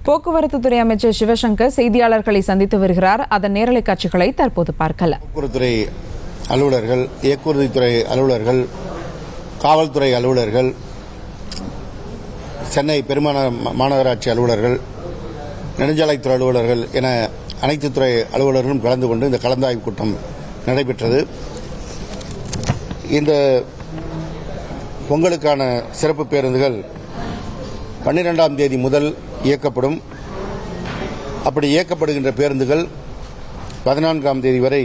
போக்குவரத்து துறை அமைச்சர் சிவசங்கர் செய்தியாளர்களை சந்தித்து வருகிறார். அதன் நேரலை காட்சிகளை தற்போது பார்க்கலாம். போக்குவரத்துறை அலுவலர்கள், இயக்குறுதித்துறை அலுவலர்கள், காவல்துறை அலுவலர்கள், சென்னை மாநகராட்சி அலுவலர்கள், நெடுஞ்சாலைத்துறை அலுவலர்கள் என அனைத்து துறை அலுவலர்களும் கலந்து கொண்டு இந்த கலந்தாய்வு கூட்டம் நடைபெற்றது. இந்த பொங்கலுக்கான சிறப்பு பேருந்துகள் 12ஆம் தேதி முதல் இயக்கப்படும். அப்படி இயக்கப்படுகின்ற பேருந்துகள் 14ஆம் தேதி வரை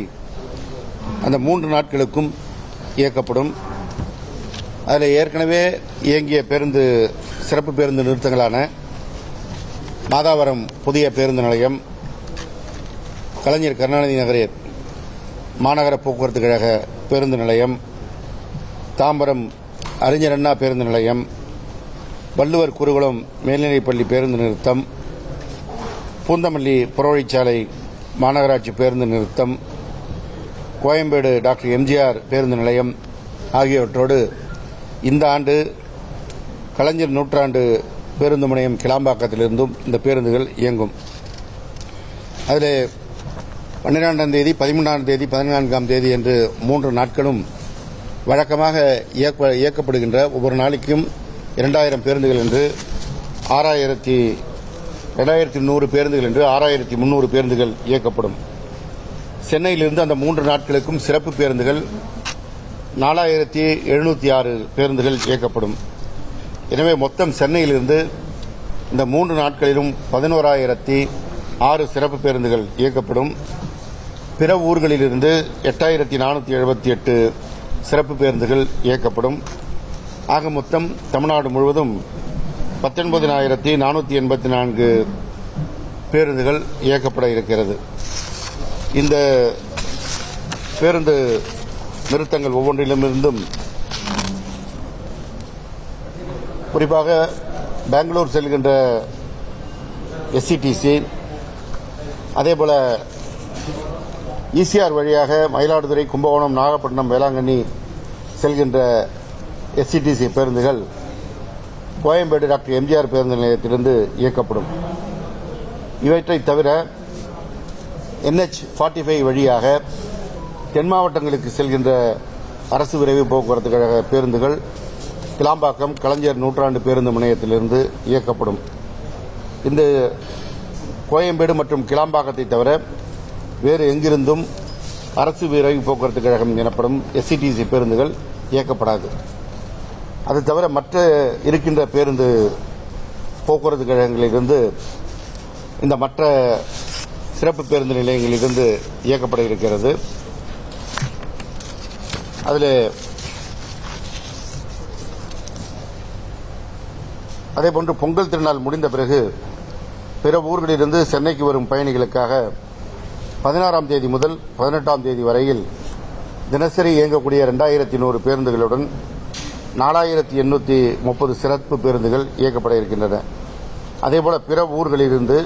அந்த 3 நாட்களுக்கும் இயக்கப்படும். அதில் ஏற்கனவே இயங்கிய சிறப்பு பேருந்து நிறுத்தங்களான மாதாவரம் புதிய பேருந்து நிலையம், கலைஞர் கருணாநிதி நகர் மாநகர போக்குவரத்து கழக பேருந்து நிலையம், தாம்பரம் அறிஞர் அண்ணா பேருந்து நிலையம், வள்ளுவர் குருகுளம் மேல்நிலைப்பள்ளி பேருந்து நிறுத்தம், பூந்தமல்லி புறவழிச்சாலை மாநகராட்சி பேருந்து நிறுத்தம், கோயம்பேடு டாக்டர் எம்ஜிஆர் பேருந்து நிலையம் ஆகியவற்றோடு இந்த ஆண்டு கலைஞர் நூற்றாண்டு பேருந்து முனையம் கிளாம்பாக்கத்திலிருந்தும் இந்த பேருந்துகள் இயங்கும். அதில் 12ஆம் தேதி, 13ஆம் தேதி, 14ஆம் தேதி என்று 3 நாட்களும் வழக்கமாக இயக்கப்படுகின்ற ஒவ்வொரு நாளைக்கும் 2000 பேருந்துகள் என்று 2100 பேருந்துகள் என்று 6300 பேருந்துகள் இயக்கப்படும். சென்னையிலிருந்து அந்த 3 நாட்களுக்கும் சிறப்பு பேருந்துகள் 4706 பேருந்துகள் இயக்கப்படும். எனவே மொத்தம் சென்னையிலிருந்து இந்த 3 நாட்களிலும் 11006 சிறப்பு பேருந்துகள் இயக்கப்படும். பிற ஊர்களிலிருந்து 8478 சிறப்பு பேருந்துகள் இயக்கப்படும். ஆக மொத்தம் தமிழ்நாடு முழுவதும் 19484 பேருந்துகள் இயக்கப்பட இருக்கிறது. இந்த பேருந்து நிறுத்தங்கள் ஒவ்வொன்றிலுமிருந்தும் குறிப்பாக பெங்களூர் செல்கின்ற எஸ்சிடிசி, அதேபோல ஈசிஆர் வழியாக மயிலாடுதுறை, கும்பகோணம், நாகப்பட்டினம், வேளாங்கண்ணி செல்கின்ற எஸ்சிடிசி பேருந்துகள் கோயம்பேடு டாக்டர் எம்ஜிஆர் பேருந்து நிலையத்திலிருந்து இயக்கப்படும். இவற்றை தவிர NH45 வழியாக தென் மாவட்டங்களுக்கு செல்கின்ற அரசு விரைவு போக்குவரத்து கழக பேருந்துகள் கிளாம்பாக்கம் கலைஞர் நூற்றாண்டு பேருந்து முனையத்திலிருந்து இயக்கப்படும். இந்த கோயம்பேடு மற்றும் கிளாம்பாக்கத்தை தவிர வேறு எங்கிருந்தும் அரசு விரைவு போக்குவரத்து கழகம் எனப்படும் எஸ்சிடிசி பேருந்துகள் இயக்கப்படாது. அது தவிர மற்ற இருக்கின்ற பேருந்து போக்குவரத்து கழகங்களிலிருந்து இந்த மற்ற சிறப்பு பேருந்து நிலையங்களிலிருந்து இயக்கப்பட இருக்கிறது. அதில் அதேபோன்று பொங்கல் திருநாள் முடிந்த பிறகு பிற ஊர்களிலிருந்து சென்னைக்கு வரும் பயணிகளுக்காக 16ஆம் தேதி முதல் 18ஆம் தேதி வரையில் தினசரி இயங்கக்கூடிய 2100 பேருந்துகளுடன் 4830 சிறப்பு பேருந்துகள் இயக்கப்பட இருக்கின்றன. அதேபோல பிற ஊர்களிலிருந்து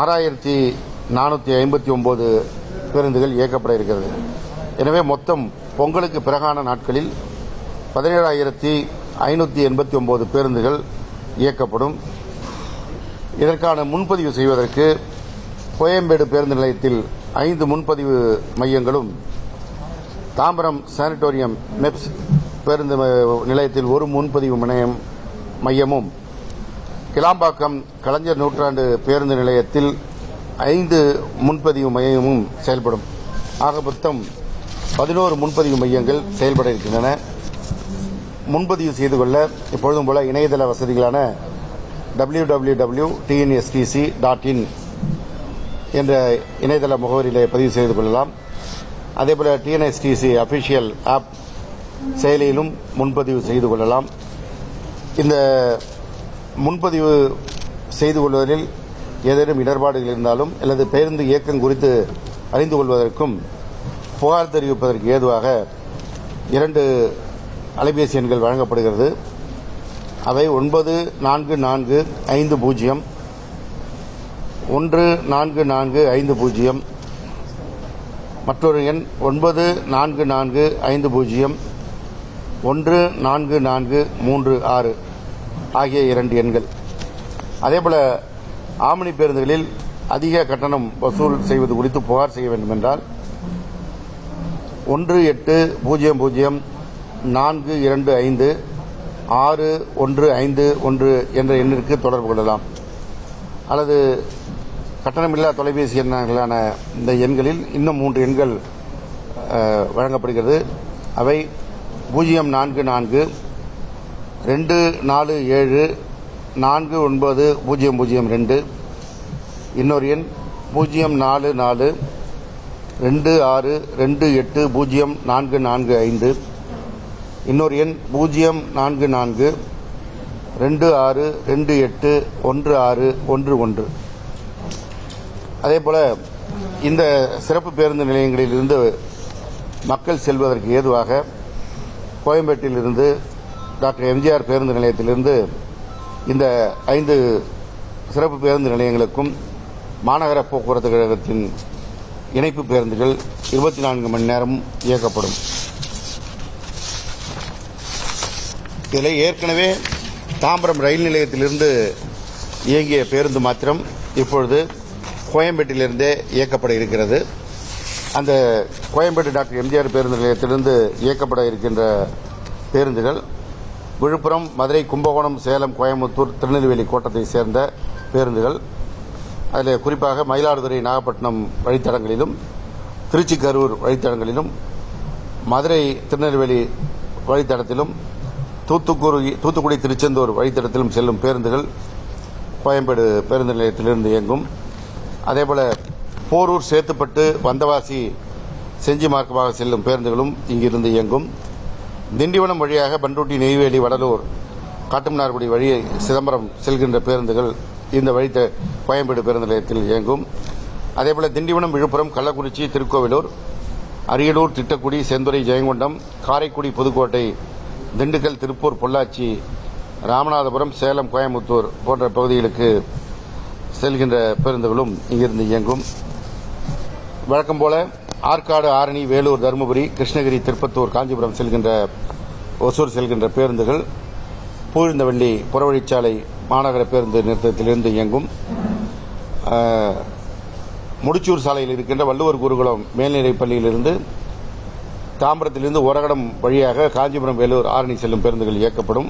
6459 பேருந்துகள் இயக்கப்பட இருக்கிறது. எனவே மொத்தம் பொங்கலுக்கு பிறகான நாட்களில் 17589 பேருந்துகள் இயக்கப்படும். இதற்கான முன்பதிவு செய்வதற்கு கோயம்பேடு பேருந்து நிலையத்தில் 5 முன்பதிவு மையங்களும், தாம்பரம் சானிட்டோரியம் மெப்ஸ் பேருந்து நிலையத்தில் 1 முன்பதிவு மையமும், கிளாம்பாக்கம் கலைஞர் நூற்றாண்டு பேருந்து நிலையத்தில் 5 முன்பதிவு மையமும் செயல்படும். ஆக மொத்தம் 11 முன்பதிவு மையங்கள் செயல்பட இருக்கின்றன. முன்பதிவு செய்து கொள்ள எப்பொழுதும் போல இணையதள வசதிகளான www.tnstc.in என்ற இணையதள முகவரியிலே பதிவு செய்து கொள்ளலாம். அதேபோல டிஎன்எஸ்டிசி அபிஷியல் ஆப் செயலியிலும் முன்பதிவு செய்து கொள்ளலாம். இந்த முன்பதிவு செய்து கொள்வதில் ஏதேனும் இடர்பாடுகள் இருந்தாலும் அல்லது பேருந்து இயக்கம் குறித்து அறிந்து கொள்வதற்கும் புகார் தெரிவிப்பதற்கு ஏதுவாக 2 அலைபேசி எண்கள் வழங்கப்படுகிறது. அவை 9445014450, மற்றொரு எண் 9445014436 ஆகிய 2 எண்கள். அதேபோல ஆம்னி பேருந்துகளில் அதிக கட்டணம் வசூல் செய்வது குறித்து புகார் செய்ய வேண்டும் என்றால் 1800256151 என்ற எண்ணிற்கு தொடர்பு கொள்ளலாம். அல்லது கட்டணமில்லா தொலைபேசி எண்ணான இந்த எண்களில் இன்னும் 3 எண்கள் வழங்கப்படுகிறது. அவை 044-247-49002, இன்னொரு எண் 044-2628-0445, இன்னொரு எண் 044-2628-1611. அதேபோல இந்த சிறப்பு பேருந்து நிலையங்களிலிருந்து மக்கள் செல்வதற்கு ஏதுவாக கோயம்பேட்டிலிருந்து டாக்டர் எம்ஜிஆர் பேருந்து நிலையத்திலிருந்து இந்த 5 சிறப்பு பேருந்து நிலையங்களுக்கும் மாநகர போக்குவரத்து கழகத்தின் இணைப்பு பேருந்துகள் 24 மணி நேரம் இயக்கப்படும். இதில் ஏற்கனவே தாம்பரம் ரயில் நிலையத்திலிருந்து இயங்கிய பேருந்து மாத்திரம் இப்பொழுது கோயம்பேட்டிலிருந்தே இயக்கப்பட இருக்கிறது. அந்த கோயம்பேடு டாக்டர் எம்ஜிஆர் பேருந்து நிலையத்திலிருந்து இயக்கப்பட இருக்கின்ற பேருந்துகள் விழுப்புரம், மதுரை, கும்பகோணம், சேலம், கோயம்புத்தூர், திருநெல்வேலி கோட்டத்தை சேர்ந்த பேருந்துகள். அதில் குறிப்பாக மயிலாடுதுறை, நாகப்பட்டினம் வழித்தடங்களிலும், திருச்சி, கரூர் வழித்தடங்களிலும், மதுரை, திருநெல்வேலி வழித்தடத்திலும், தூத்துக்குடி, திருச்செந்தூர் வழித்தடத்திலும் செல்லும் பேருந்துகள் கோயம்பேடு பேருந்து நிலையத்திலிருந்து இயங்கும். அதேபோல போரூர், சேத்துப்பட்டு, வந்தவாசி, செஞ்சி மார்க்கமாக செல்லும் பேருந்துகளும் இங்கிருந்து இயங்கும். திண்டிவனம் வழியாக பண்ருட்டி, நெய்வேலி, வடலூர், காட்டுமன்னார்குடி வழி சிதம்பரம் செல்கின்ற பேருந்துகள் இந்த கோயம்பேடு பேருந்து நிலையத்தில் இயங்கும். அதேபோல திண்டிவனம், விழுப்புரம், கள்ளக்குறிச்சி, திருக்கோவிலூர், அரியலூர், திட்டக்குடி, செந்துறை, ஜெயங்கொண்டம், காரைக்குடி, புதுக்கோட்டை, திண்டுக்கல், திருப்பூர், பொள்ளாச்சி, ராமநாதபுரம், சேலம், கோயம்புத்தூர் போன்ற பகுதிகளுக்கு செல்கின்ற பேருந்துகளும் இங்கிருந்து இயங்கும். வழக்கம் போல ஆற்காடு, ஆரணி, வேலூர், தருமபுரி, கிருஷ்ணகிரி, திருப்பத்தூர், காஞ்சிபுரம் செல்கின்ற ஒசூர் செல்கின்ற பேருந்துகள் பூழ்ந்தவள்ளி புறவழிச்சாலை மாநகர பேருந்து நிறுத்தத்திலிருந்து இயங்கும். முடிச்சூர் சாலையில் இருக்கின்ற வள்ளுவர் குருகுலம் மேல்நிலைப் பள்ளியிலிருந்து தாம்பரத்திலிருந்து ஒரகடம் வழியாக காஞ்சிபுரம், வேலூர், ஆரணி செல்லும் பேருந்துகள் இயக்கப்படும்.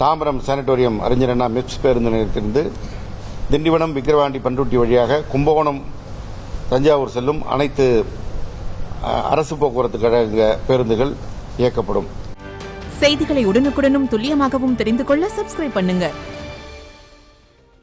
தாம்பரம் சானிட்டோரியம் அறிஞர் அண்ணா மிப்ஸ் பேருந்து நிலையத்திலிருந்து திண்டிவனம், விக்கிரவாண்டி, பண்ருட்டி வழியாக கும்பகோணம், தஞ்சாவூர் செல்லும் அனைத்து அரசு போக்குவரத்து கழக பேருந்துகள் இயக்கப்படும். செய்திகளை உடனுக்குடனும் துல்லியமாகவும் தெரிந்து கொள்ள சப்ஸ்கிரைப் பண்ணுங்க.